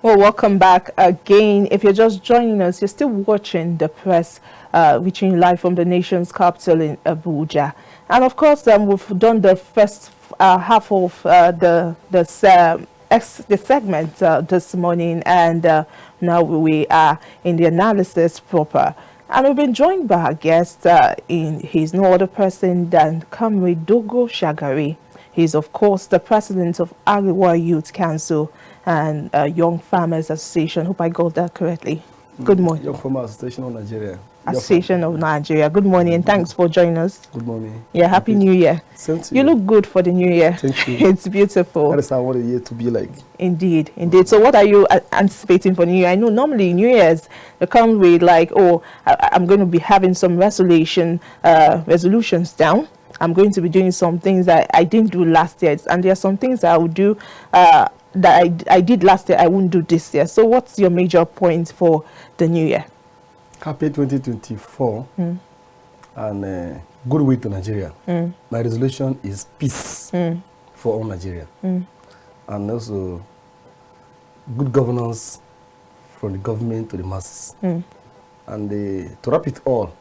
Well, welcome back again. If you're just joining us, you're still watching the press, reaching you live from the nation's capital in Abuja. And of course, we've done the first half of the segment this morning, and now we are in the analysis proper. And we've been joined by our guest. He's no other person than Comrade Dogo Shagari. He's, of course, the president of Arewa Youth Council and Young Farmers Association. Hope I got that correctly. Good morning. Young Farmers Association of Nigeria. Association of Nigeria. Good morning, and thanks for joining us. Good morning. Yeah, Happy New Year. Same to you. You look good for the New Year. Thank you. It's beautiful. That is how I want a year to be like. Indeed, indeed. So what are you anticipating for New Year? I know normally New Year's, they come with like, oh, I'm going to be having some resolutions down. I'm going to be doing some things that I didn't do last year. And there are some things that I would do that I did last year, I wouldn't do this year. So what's your major point for the new year? Happy 2024 and good way to Nigeria. My resolution is peace for all Nigeria. And also good governance from the government to the masses. And to wrap it all,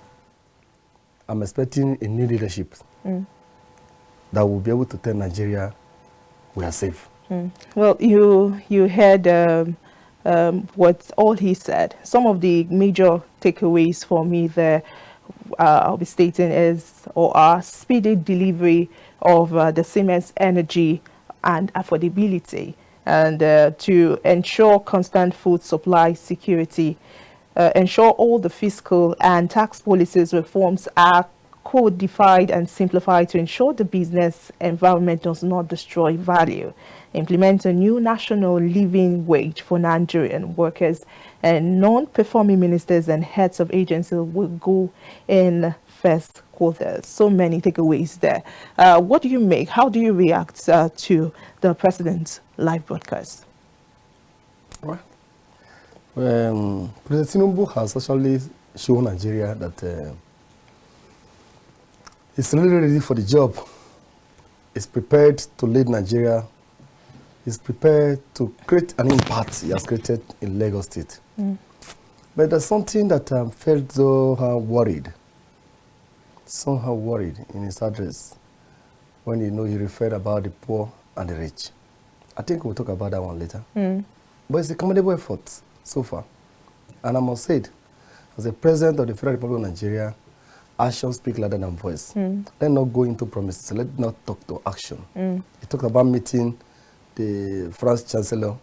I'm expecting a new leadership that will be able to tell Nigeria we are safe. Well, you heard what all he said. Some of the major takeaways for me there, I'll be stating are speedy delivery of the Siemens energy and affordability, and to ensure constant food supply security, ensure all the fiscal and tax policies reforms are codified and simplified to ensure the business environment does not destroy value, implement a new national living wage for Nigerian workers, and non-performing ministers and heads of agencies will go in first quarter. So many takeaways there. What do you make? How do you react to the president's live broadcast? Well, President Tinubu has actually shown Nigeria that he's really ready for the job. He's prepared to lead Nigeria. He's prepared to create an impact he has created in Lagos State. But there's something that felt somehow worried in his address when he referred about the poor and the rich. I think we'll talk about that one later. But it's a commendable effort so far. And I must say it, as the president of the Federal Republic of Nigeria, actions speak louder than voice. Let's not go into promises. Let's not talk to action. He talked about meeting the France Chancellor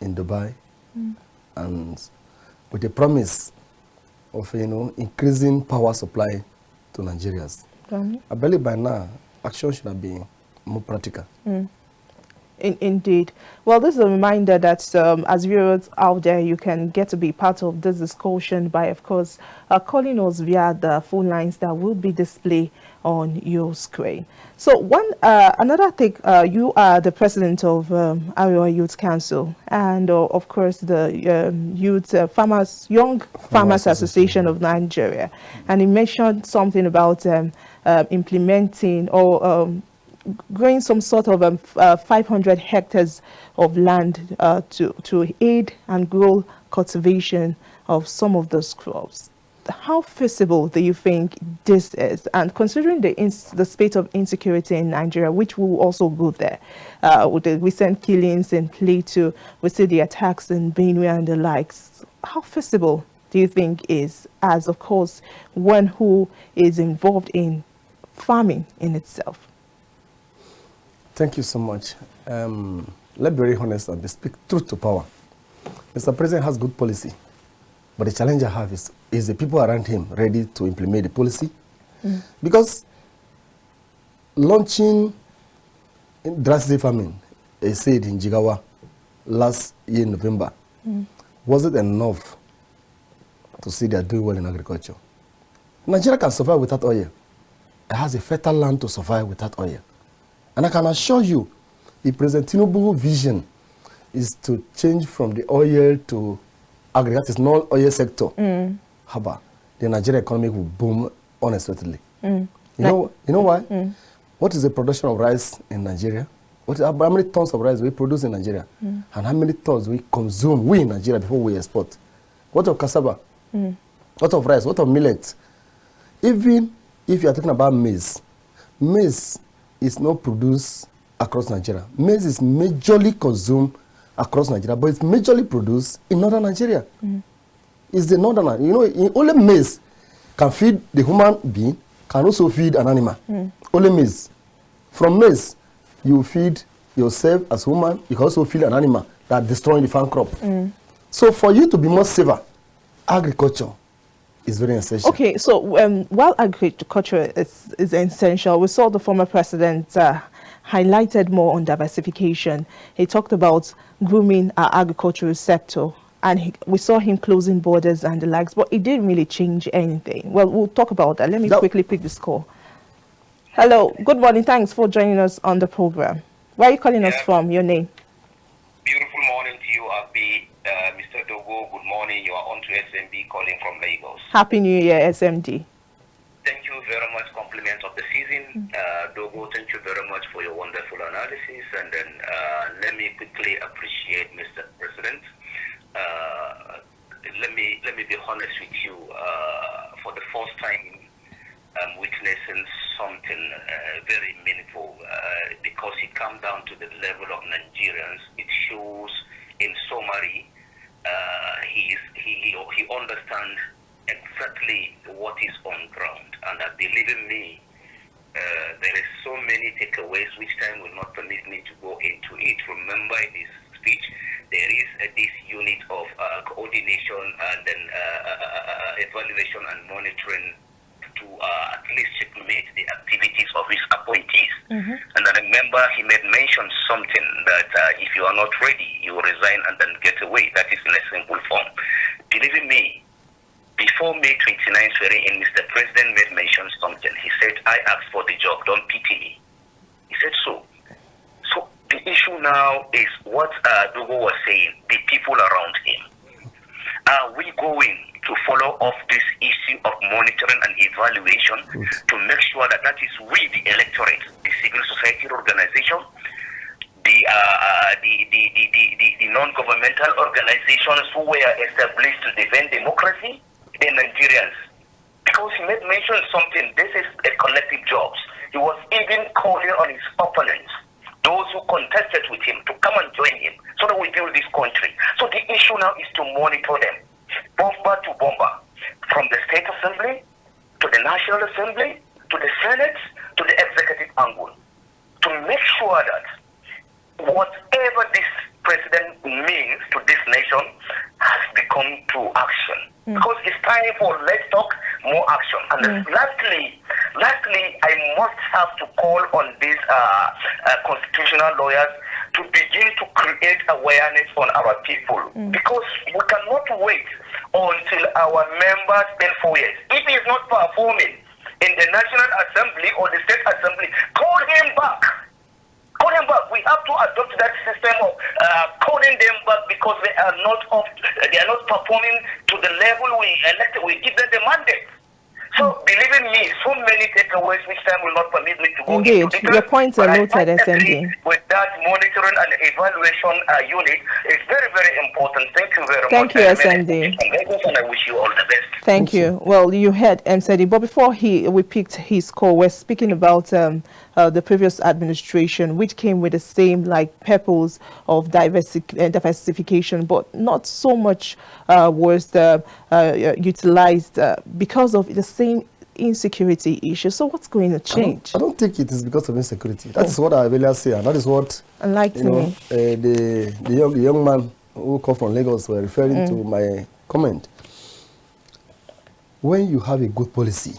in Dubai, and with the promise of increasing power supply to Nigerians. I believe by now action should have been more practical. Indeed. Well, this is a reminder that as viewers out there, you can get to be part of this discussion by, of course, calling us via the phone lines that will be displayed on your screen. So another thing, you are the president of Arewa Youth Council and, of course, the Young Farmers Association of Nigeria. And you mentioned something about implementing or growing some sort of 500 hectares of land to aid and grow cultivation of some of those crops. How feasible do you think this is? And considering the state of insecurity in Nigeria, which will also go there, with the recent killings in Plateau, we see the attacks in Benue and the likes, how feasible do you think is, as of course, one who is involved in farming in itself? Thank you so much. Let's be very honest and speak truth to power. Mr. President has good policy, but the challenge I have is the people around him ready to implement the policy? Because launching drastic farming, they said in Jigawa last year in November, wasn't enough to see they are doing well in agriculture. Nigeria can survive without oil. It has a fertile land to survive without oil. And I can assure you, the President Tinubu vision is to change from the oil to agriculture, non-oil sector. Haba, the Nigerian economy will boom unexpectedly. You know why? What is the production of rice in Nigeria? how many tons of rice we produce in Nigeria? And how many tons we consume, we in Nigeria, before we export? What of cassava? What of rice? What of millet? Even if you are talking about maize, maize is not produced across Nigeria. Maize is majorly consumed across Nigeria, but it's majorly produced in northern Nigeria. It's the northern, only maize can feed the human being, can also feed an animal. Only maize. From maize, you feed yourself as human, you can also feed an animal that destroys the farm crop. So for you to be more safer, agriculture is very essential. Okay, so while agriculture is essential, we saw the former president highlighted more on diversification. He talked about grooming our agricultural sector, and we saw him closing borders and the likes, but it didn't really change anything. Well, we'll talk about that. Let me quickly pick this call. Hello, good morning. Thanks for joining us on the program. Where are you calling us from? Your name? Beautiful morning to you, Agbi. Mr. Dogo, good morning. You are on to SMB calling from Lagos. Happy New Year, SMD. Thank you very much. Compliments of the season. Dogo, thank you very much for your wonderful analysis. And then let me quickly appreciate Mr. President. Let me be honest with you. For the first time, I'm witnessing something very meaningful because it comes down to the level of Nigerians. It shows in summary he understands exactly what is on ground, and I believe in me. There is so many takeaways which time will not permit me to go into it. Remember in his speech, there is this unit of coordination and then evaluation and monitoring to at least checkmate the activities of his appointees. And I remember he made mention something that if you are not ready, you will resign and then get away. That is in a simple form. Believe me, before May 29th swearing in, Mr. President made mention something. He said, I asked for the job, don't pity me. He said so. So the issue now is what Dogo was saying, the people around him. Are we going to follow up this issue of monitoring and evaluation to make sure that that is we, the electorate, the civil society organization, the non-governmental organizations who were established to defend democracy, the Nigerians? Because he made mention something, this is a collective job. He was even calling on his opponents, those who contested with him, to come and join him so that we build this country. So the issue now is to monitor them, bomber to bomber, from the state assembly to the national assembly to the senate to the executive angle, to make sure that whatever this president means to this nation has become to action. Because it's time for let's talk, more action. And lastly, I must have to call on these constitutional lawyers to begin to create awareness on our people. Because we cannot wait until our members spend 4 years. If he is not performing in the National Assembly or the State Assembly, call him back. Call them back. We have to adopt that system of calling them back because they are not performing to the level we elected. We give them the mandate. So believe in me, so many takeaways which time will not permit me to go Indeed, into detail. your points are noted, SMD. With that monitoring and evaluation unit is very, very important. Thank you very much. Thank you, SMD. And I wish you all the best. Thank you. Well, you heard MCD, but before we picked his call, we're speaking about the previous administration, which came with the same purpose of diversification, but not so much was utilized because of the same insecurity issue. So what's going to change? I don't think it is because of insecurity. That is what I really say, and that is what the young man who called from Lagos were referring to my comment. When you have a good policy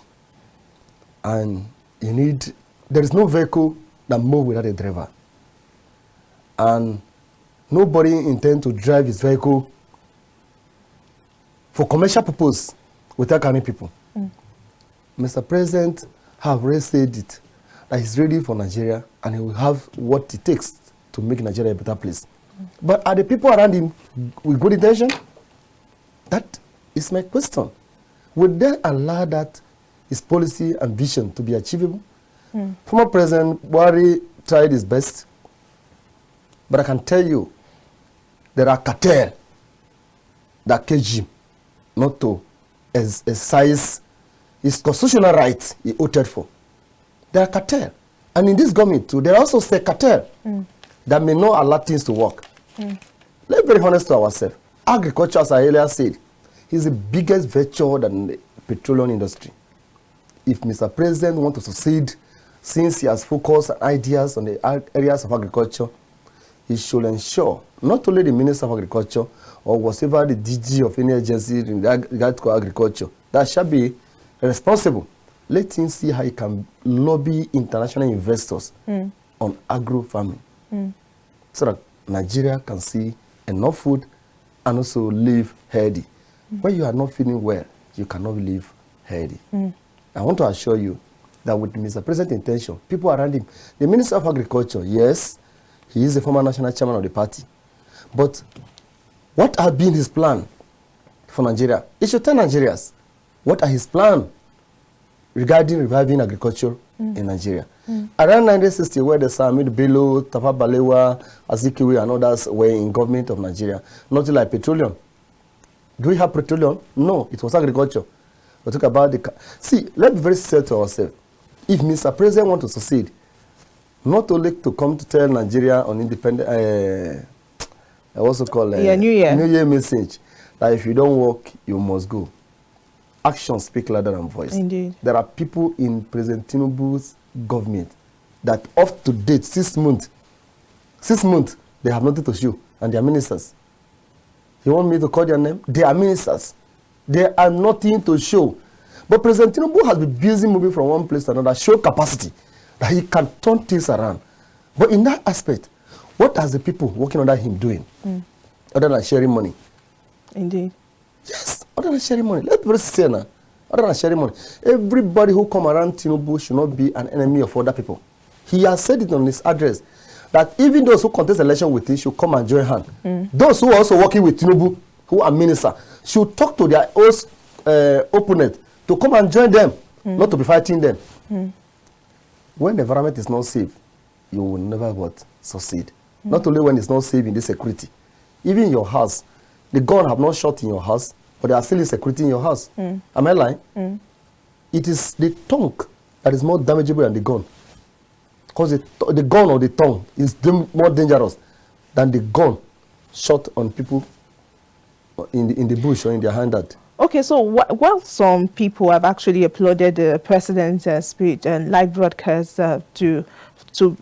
and there is no vehicle that moves without a driver, and nobody intends to drive his vehicle for commercial purpose without carrying people. Mr. President have already said it, that he's ready for Nigeria and he will have what it takes to make Nigeria a better place. But are the people around him with good intention? That is my question. Would they allow that his policy and vision to be achievable? Former President Buhari tried his best. But I can tell you, there are cartel that cage him not to exercise his constitutional rights he voted for. There are cartel. And in this government too, there are also say cartel that may not allow things to work. Let's be very honest to ourselves. Agriculture, as I earlier said, is the biggest venture than the petroleum industry. If Mr. President wants to succeed, since he has focused ideas on the areas of agriculture, he should ensure not only the Minister of Agriculture or whatever the DG of any agency in regard to agriculture that shall be responsible. Let him see how he can lobby international investors on agro farming so that Nigeria can see enough food and also live healthy. When you are not feeling well, you cannot live healthy. I want to assure you that with Mr. President's intention, people around him, the Minister of Agriculture, yes, he is the former national chairman of the party. But what has been his plan for Nigeria? He should tell Nigerians what are his plans regarding reviving agriculture in Nigeria. Around 1960, where the Samid Bello, Tafa Balewa, Azikiwe, and others were in government of Nigeria, nothing like petroleum. Do we have petroleum? No, it was agriculture. We talk about the... See, let's be very sincere to ourselves. If Mr. President wants to succeed, not only to come to tell Nigeria on independent... I also call New Year. New Year message that if you don't work, you must go. Actions speak louder than voice. Indeed. There are people in President Tinubu's government that up to date, 6 months, they have nothing to show, and they are ministers. You want me to call their name? They are ministers. They are nothing to show. But President Tinubu has been busy moving from one place to another, show capacity that he can turn things around. But in that aspect, what are the people working under him doing? Other than sharing money? Indeed. Yes, other than sharing money. Let's be very sincere now. Other than sharing money. Everybody who come around Tinubu should not be an enemy of other people. He has said it on his address that even those who contest election with him should come and join hands. Those who are also working with Tinubu, who are ministers, should talk to their host opponent to come and join them, not to be fighting them. When the environment is not safe, you will never succeed. Not only when it's not safe in the security. Even in your house, the gun have not shot in your house, but there are still security in your house. Am I lying? It is the tongue that is more damageable than the gun. Because the gun or the tongue is more dangerous than the gun shot on people in the bush or in their handed. Okay, so while some people have actually applauded the president's speech and live broadcasts to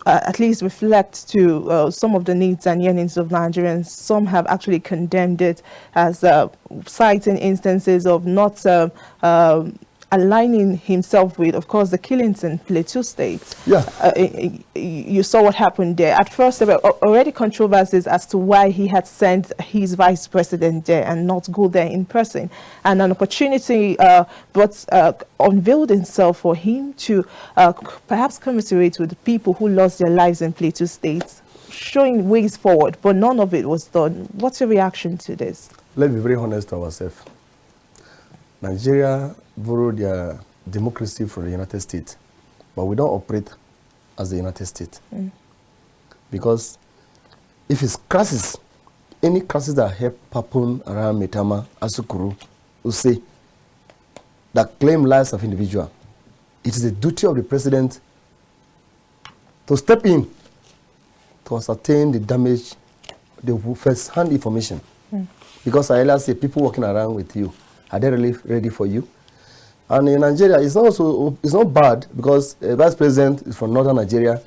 at least reflect to some of the needs and yearnings of Nigerians, some have actually condemned it as citing instances of not aligning himself with, of course, the killings in Plateau State. Yeah. You saw what happened there. At first, there were already controversies as to why he had sent his vice president there and not go there in person. And an opportunity unveiled itself for him to perhaps commiserate with the people who lost their lives in Plateau State, showing ways forward, but none of it was done. What's your reaction to this? Let's be very honest to ourselves. Nigeria borrowed their democracy from the United States, but we don't operate as the United States. Because if it's crisis, any crisis that happen around Metama, Asukuru, Use, that claim lives of individuals, it is the duty of the president to step in to ascertain the damage, the first-hand information. Because I earlier say people walking around with you, are they really ready for you? And in Nigeria, it's not bad because the vice president is from northern Nigeria,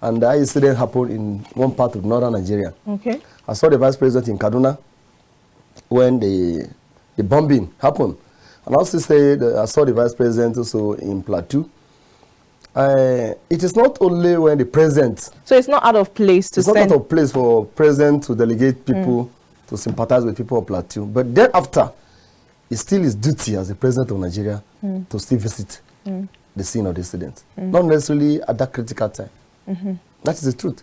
and that incident happened in one part of northern Nigeria. Okay. I saw the vice president in Kaduna when the bombing happened. And I also said I saw the vice president also in Plateau. It is not only when the president... So it's not out of place to send... It's not out of place for president to delegate people to sympathize with people of Plateau. But then after, it's still his duty as the president of Nigeria to still visit the scene of the incident. Not necessarily at that critical time. That is the truth.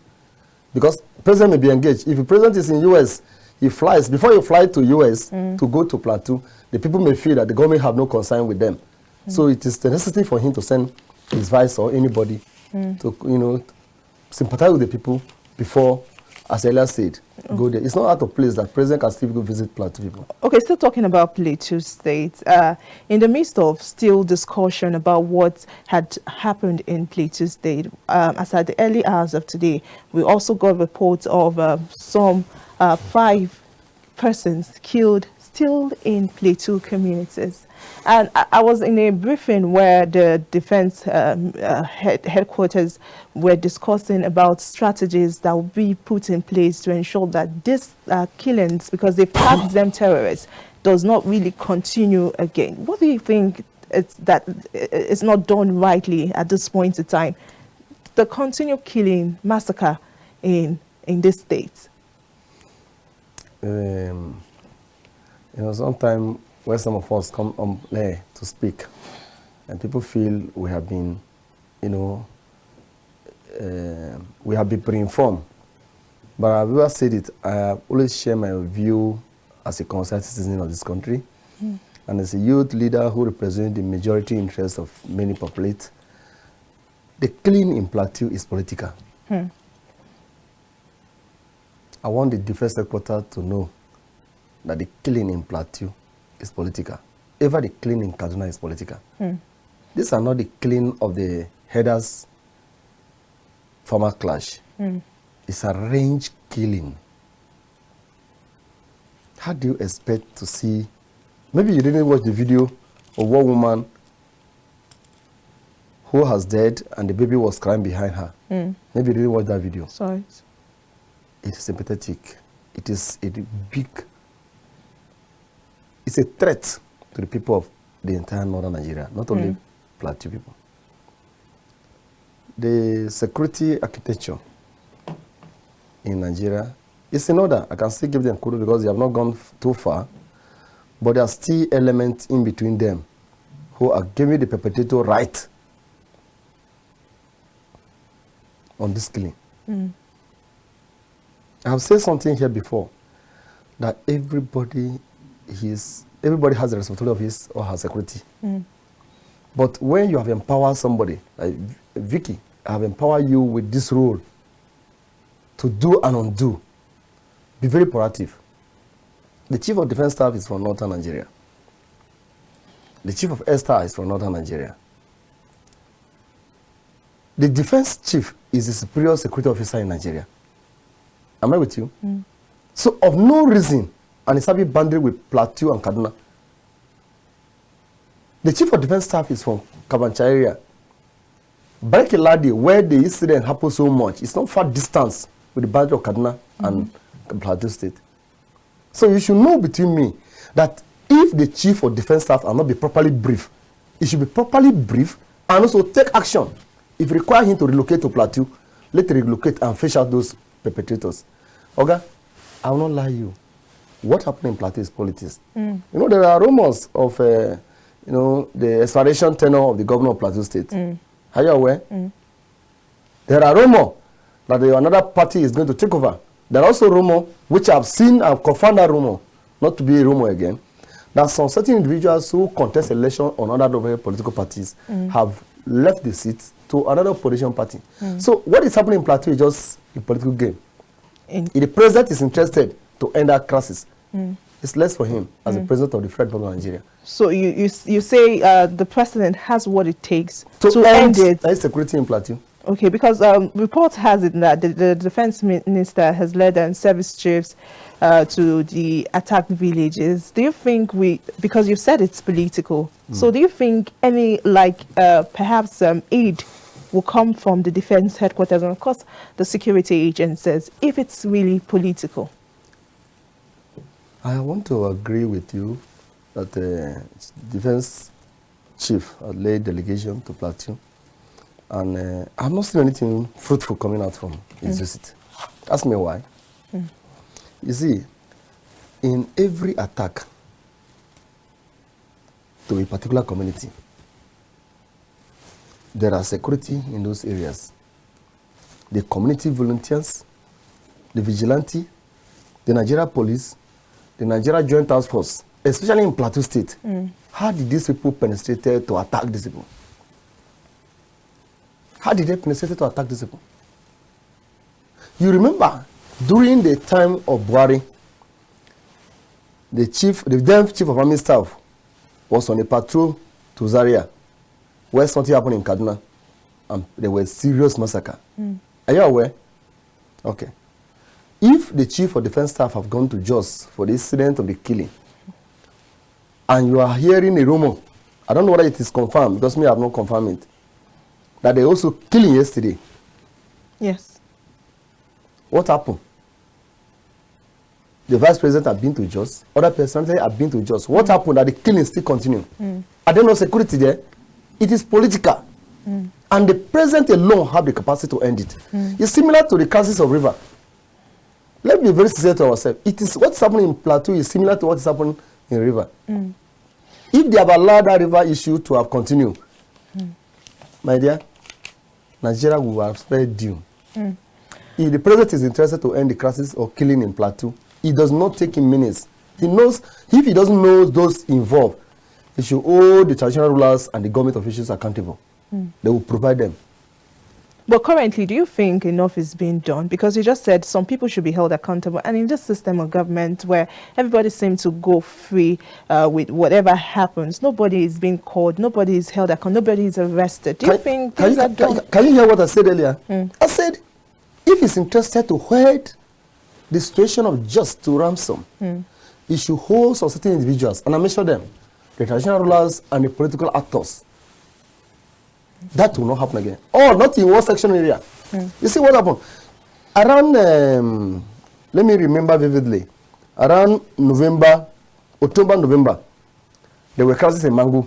Because the president may be engaged. If the president is in US, he flies. Before you fly to US to go to Plateau, the people may feel that the government have no concern with them. So it is the necessity for him to send his vice or anybody to, sympathize with the people before as earlier said, go there. It's not out of place that president can still go visit Plateau people. Okay, still talking about Plateau State. In the midst of still discussion about what had happened in Plateau State, as at the early hours of today, we also got reports of some 5 persons killed still in Plateau communities. And I was in a briefing where the defense headquarters were discussing about strategies that will be put in place to ensure that these killings, because they've tagged them terrorists, does not really continue again. What do you think it's not done rightly at this point in time? The continued killing, massacre in this state. Sometimes when some of us come on there to speak, and people feel we have been, we have been pre-informed. But I've always said it, I always share my view as a concerned citizen of this country, and as a youth leader who represents the majority interests of many populates. The killing in Plateau is political. I want the defense headquarters to know that the killing in Plateau is political. Ever the killing in Kaduna is political. These are not the killing of the headers farmer clash. It's a range killing. How do you expect to see? Maybe you didn't watch the video of one woman who has died and the baby was crying behind her. Maybe you didn't watch that video. Sorry. It is sympathetic. It is a big, it's a threat to the people of the entire northern Nigeria, not only Plateau people. The security architecture in Nigeria is in order. I can still give them kudos because they have not gone too far, but there are still elements in between them who are giving the perpetrator right on this killing. I have said something here before, that everybody has the responsibility of his or her security. But when you have empowered somebody, like Vicky, I have empowered you with this role to do and undo. Be very proactive. The Chief of Defense Staff is from Northern Nigeria. The Chief of Air Staff is from Northern Nigeria. The Defense Chief is the superior security officer in Nigeria. Am I with you? So of no reason, and it's having boundary with Plateau and Kaduna. The Chief of Defense Staff is from Kabancha area. Barikiladi, where the incident happened so much, it's not far distance with the boundary of Kaduna and Plateau State. So you should know between me that if the Chief of Defense Staff are not be properly briefed, it should be properly briefed and also take action. If you require him to relocate to Plateau, let him relocate and fish out those perpetrators. Oga, I will not lie you. What happened in Plateau is politics. There are rumors of, the expiration tenure of the governor of Plateau State. Are you aware? There are rumors that another party is going to take over. There are also rumors, which I've seen, I've confirmed that rumor, not to be a rumor again, that some certain individuals who contest election on other political parties have left the seat to another opposition party. So what is happening in Plateau is just a political game. If the president is interested to end that crisis, it's less for him as the president of the Federal Republic of Nigeria. So you say the president has what it takes to end it. That is security in Plateau. Okay, because reports has it that the defense minister has led service chiefs to the attacked villages. Do you think because you said it's political, so do you think any perhaps aid will come from the defense headquarters and of course the security agencies if it's really political? I want to agree with you that the defense chief led delegation to Plateau, and I've not seen anything fruitful coming out from his visit. Ask me why. You see, in every attack to a particular community, there are security in those areas. The community volunteers, the vigilante, the Nigeria police, the Nigeria Joint Task Force, especially in Plateau State. How did these people penetrate to attack these people? How did they penetrate to attack these people? You remember During the time of Buhari, the then chief of army staff was on a patrol to Zaria, where something happened in Kaduna, and there was serious massacre. Are you aware? Okay. If the chief of defense staff have gone to Jos for the incident of the killing, and you are hearing a rumor, I don't know whether it is confirmed, because me I have not confirmed it, that they also killing yesterday. Yes. What happened? The vice president had been to Jos, other personalities have been to Jos. What happened that the killing still continue? Are there no security there? It is political. And the president alone have the capacity to end it. It's similar to the crisis of river. Let's be very sincere to ourselves. It is what's happening in Plateau is similar to what is happening in river. If they have allowed that river issue to have continued, my dear, Nigeria will have spared due. If the president is interested to end the crisis of killing in Plateau, it does not take him minutes. He knows, if he doesn't know those involved, he should hold the traditional rulers and the government officials accountable. They will provide them. But currently, do you think enough is being done? Because you just said some people should be held accountable. And in this system of government where everybody seems to go free with whatever happens, nobody is being called, nobody is held accountable, nobody is arrested. Do you think things are done? Can you hear what I said earlier? I said, if he's interested to hold the situation of just to ransom, he should hold some certain individuals, and I mention them, the traditional rulers and the political actors. That will not happen again. Or not in one section area. You see what happened? Around, let me remember vividly, around October, November, there were crises in Mangu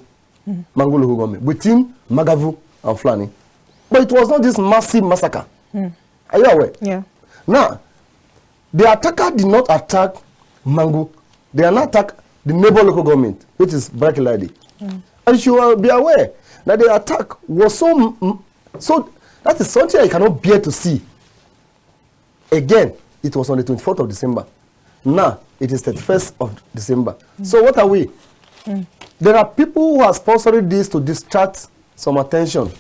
local government, between Magavu and Fulani. But it was not this massive massacre. Are you aware? Yeah. Now, the attacker did not attack Mangu. They are not attack the neighbor local government, which is Brakiladi. And you should be aware that the attack was so that is something I cannot bear to see. Again, it was on the 24th of December. Now, it is 31st of December. So what are we? There are people who are sponsoring this to distract some attention.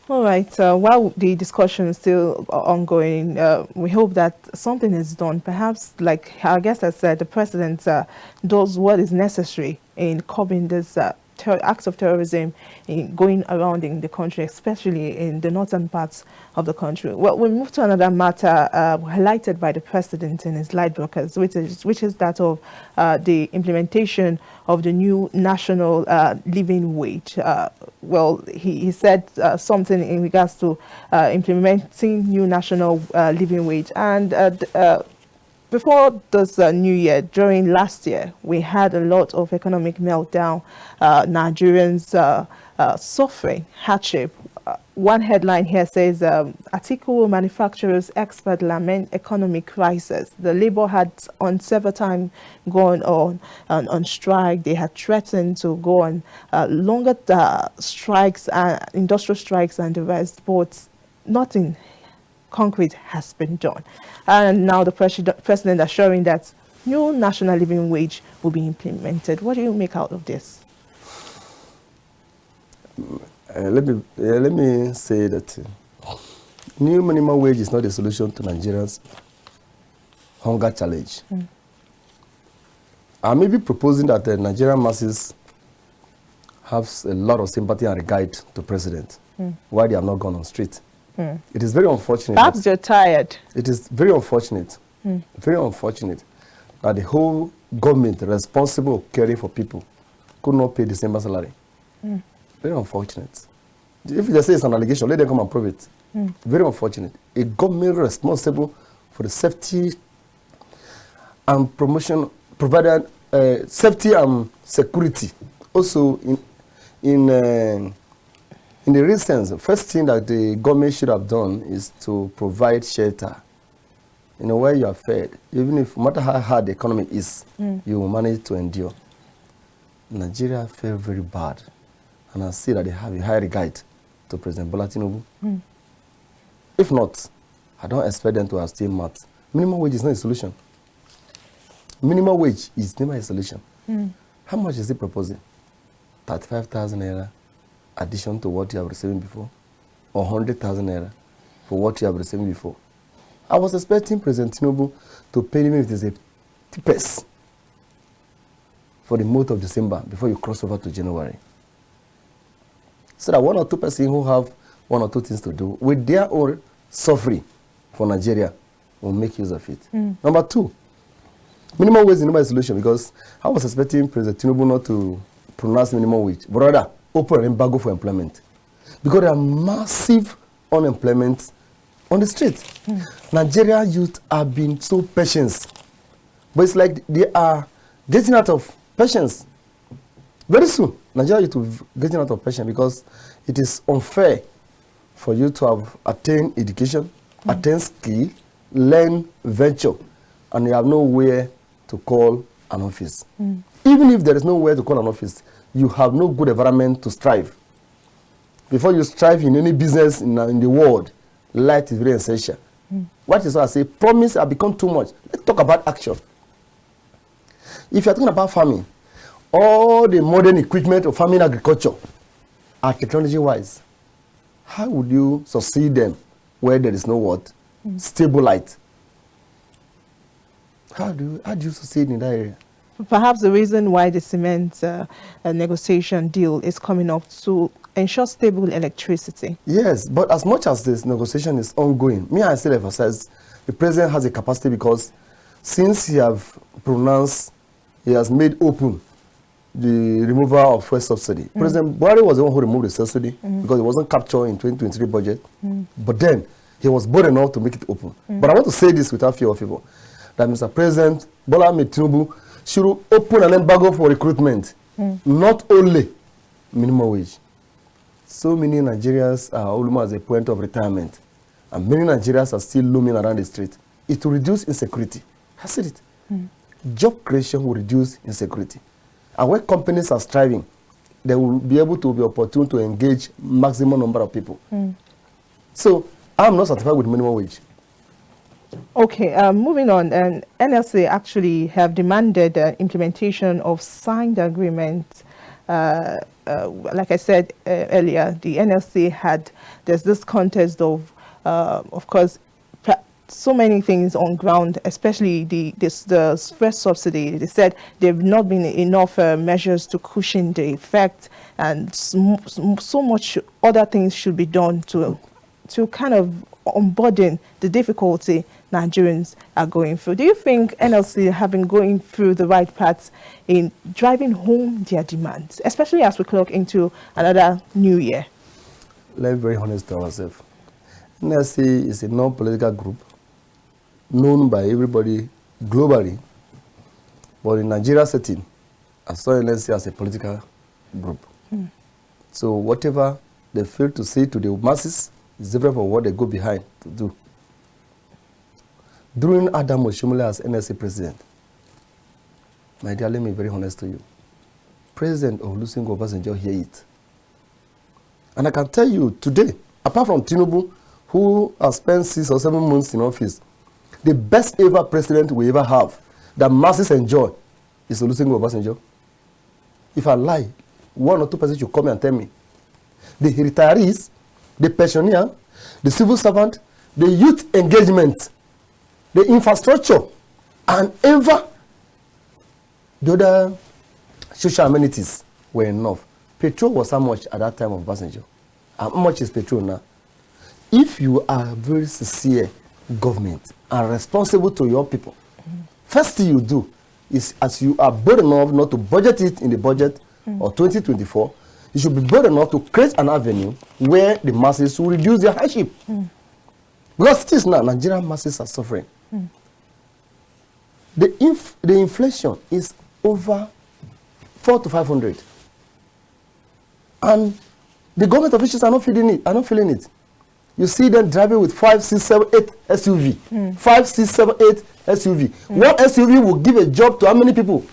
All right. While the discussion is still ongoing, we hope that something is done. Perhaps, like our guest has said, the president does what is necessary in curbing this acts of terrorism going around in the country, especially in the northern parts of the country. Well, we move to another matter highlighted by the president in his light brokers, which is that of the implementation of the new national living wage. Well, he said something in regards to implementing new national living wage. And before this new year, during last year, we had a lot of economic meltdown, Nigerians suffering hardship. One headline here says, article manufacturers expert lament economic crisis. The labor had on several times gone on strike. They had threatened to go on longer strikes, industrial strikes and the rest, but nothing concrete has been done. And now the president assuring that new national living wage will be implemented. What do you make out of this? Let me say that new minimum wage is not a solution to Nigerians' hunger challenge. I may be proposing that the Nigerian masses have a lot of sympathy and regard to president, why they have not gone on street. It is very unfortunate. Perhaps they're tired. It is very unfortunate, very unfortunate that the whole government responsible for caring for people could not pay December salary. Very unfortunate. If they say it's an allegation, let them come and prove it. Very unfortunate. A government responsible for the safety and promotion, provided safety and security. Also, in the recent, the first thing that the government should have done is to provide shelter. You know, where you are fed, even if no matter how hard the economy is, you will manage to endure. Nigeria felt very bad. And I see that they have a high regard to President Bola Tinubu. If not, I don't expect them to have still met. Minimum wage is not a solution. Minimum wage is never a solution. How much is he proposing? 35,000 naira addition to what you have received before? Or 100,000 naira for what you have received before? I was expecting President Tinubu to pay me if there's a TPS for the month of December before you cross over to January. So that 1 or 2 persons who have 1 or 2 things to do with their own suffering for Nigeria will make use of it. Number 2, minimum wage is not a solution, because I was expecting President Tinubu not to pronounce minimum wage, but rather open an embargo for employment. Because there are massive unemployment on the street. Nigeria youth have been so patient, but it's like they are getting out of patience. Very soon, Nigeria youth will be getting out of patience, because it is unfair for you to have attained education, attained skill, learn venture, and you have nowhere to call an office. Even if there is nowhere to call an office, you have no good environment to strive. Before you strive in any business in the world, light is very essential. What is what I say? Promise have become too much. Let's talk about action. If you're talking about farming, all the modern equipment of farming agriculture are technology-wise. How would you succeed them where there is no what? Stable light. How do you succeed in that area? Perhaps the reason why the cement negotiation deal is coming up to ensure stable electricity. Yes, but as much as this negotiation is ongoing, I still emphasize the president has a capacity, because since he has made open the removal of fuel subsidy. President Buhari was the one who removed the subsidy because it wasn't captured in 2023 budget. But then he was bold enough to make it open. But I want to say this without fear of favor, that Mr. President Bola Ahmed Tinubu should open an embargo for recruitment, not only minimum wage. So many Nigerians are almost at the point of retirement, and many Nigerians are still looming around the street. It will reduce insecurity. I said it. Job creation will reduce insecurity. And where companies are striving, they will be able to be opportune to engage maximum number of people. So I'm not satisfied with minimum wage. Okay, moving on, NLC actually have demanded implementation of signed agreement. Like I said earlier, the NLC there's this contest of course, so many things on ground, especially the first subsidy. They said there have not been enough measures to cushion the effect, and so much other things should be done to kind of unburden the difficulty Nigerians are going through. Do you think NLC have been going through the right path in driving home their demands, especially as we clock into another new year? Let's be very honest to ourselves. NLC is a non-political group known by everybody globally, but in Nigeria setting, I saw NLC as a political group. So whatever they fail to say to the masses is different from what they go behind to do. During Adam Oshimole as NLC president, my dear, let me be very honest to you. President Olusegun Obasanjo hear it. And I can tell you today, apart from Tinubu, who has spent 6 or 7 months in office, the best ever president we ever have that masses enjoy is Olusegun Obasanjo. If I lie, 1 or 2 persons should come and tell me. The retirees, the pensioner, the civil servant, the youth engagement, the infrastructure, and ever the other social amenities were enough. Petrol was how much at that time of Obasanjo? How much is petrol now? If you are very sincere government and responsible to your people, first thing you do is, as you are bold enough not to budget it in the budget of 2024, you should be bold enough to create an avenue where the masses will reduce their hardship. Because it is now, Nigerian masses are suffering. The inflation is over 400 to 500. And the government officials are not feeling it. You see them driving with 5, 6, 7, 8 SUV. 5, 6, 7, 8 SUV. One SUV will give a job to how many people?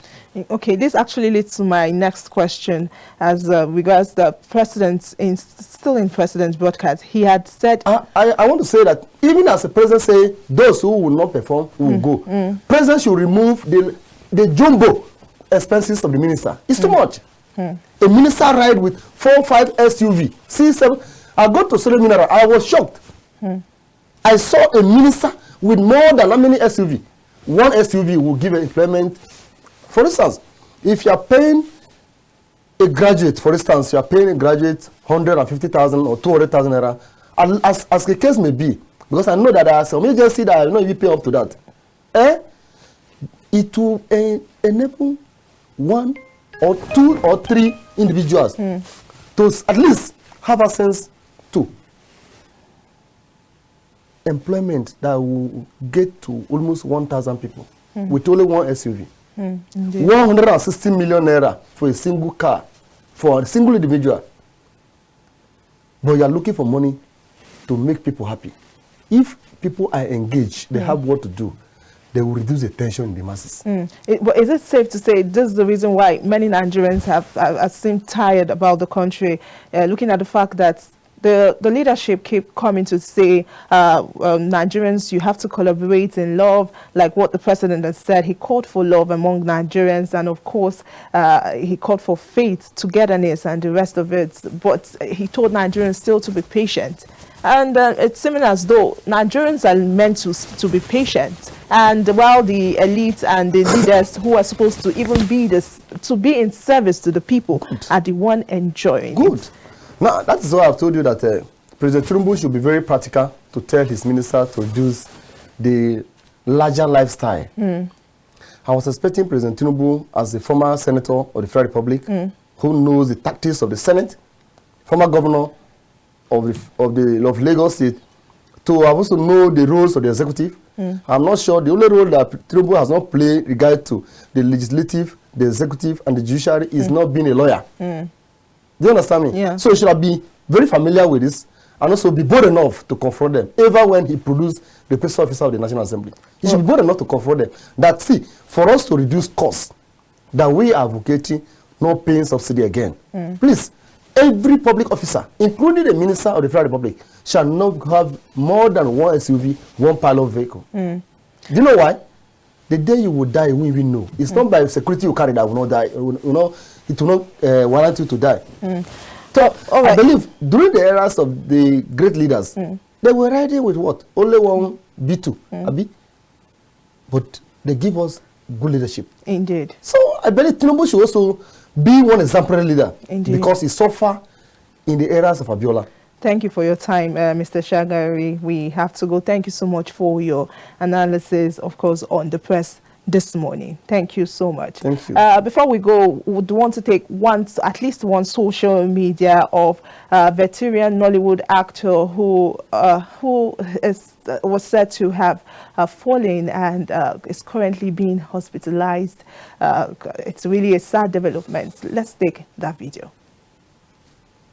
Okay, this actually leads to my next question as regards the president, still in president's broadcast. He had said... I want to say that even as the president say, those who will not perform will go. President should remove the jumbo expenses of the minister. It's too much. A minister ride with 4, 5 SUV, 6, 7... I got to Solo Mineral, I was shocked. I saw a minister with more than how many SUV? One SUV will give employment. For instance, if you are paying a graduate, for instance, you are paying a graduate 150,000 or 200,000 naira, as the case may be, because I know that there are some agencies that are not even pay up to that. It will enable 1 or 2 or 3 individuals to at least have access to employment that will get to almost 1,000 people with only one SUV. 160 million naira for a single car, for a single individual. But you are looking for money to make people happy. If people are engaged, they have what to do, they will reduce the tension in the masses. But is it safe to say this is the reason why many Nigerians have seemed tired about the country, looking at the fact that the leadership keep coming to say, Nigerians, you have to collaborate in love, like what the president has said. He called for love among Nigerians, and of course, he called for faith, togetherness, and the rest of it. But he told Nigerians still to be patient. And it's similar as though Nigerians are meant to be patient, and while the elites and the leaders who are supposed to even be to be in service to the people are the one enjoying it. Now, that is why I've told you that President Tinubu should be very practical to tell his minister to reduce the larger lifestyle. I was expecting President Tinubu, as the former senator of the Federal Republic, who knows the tactics of the Senate, former governor of Lagos State, to also know the roles of the executive. I'm not sure. The only role that Tinubu has not played regard to the legislative, the executive, and the judiciary is not being a lawyer. Do you understand me? Yeah. So he should be very familiar with this and also be bold enough to confront them. Even when he produced the presiding officer of the National Assembly, he should be bold enough to confront them. That, see, for us to reduce costs, that we are advocating no paying subsidy again. Please, every public officer, including the minister of the Federal Republic, shall not have more than one SUV, one pilot vehicle. Do you know why? The day you will die, you won't even know. It's not by security you carry that will not die. You know, it will not warrant you to die. So, I believe during the eras of the great leaders, they were riding with what? Only one B2, Agbi. But they give us good leadership. Indeed. So I believe Tinubu should also be one exemplary leader. Indeed. Because he suffered in the eras of Abiola. Thank you for your time, Mr. Shagari. We have to go. Thank you so much for your analysis, of course, on the press this morning. Thank you so much. Thank you. Before we go, we would want to take at least one social media of veteran Nollywood actor who was said to have fallen and is currently being hospitalized. It's really a sad development. Let's take that video.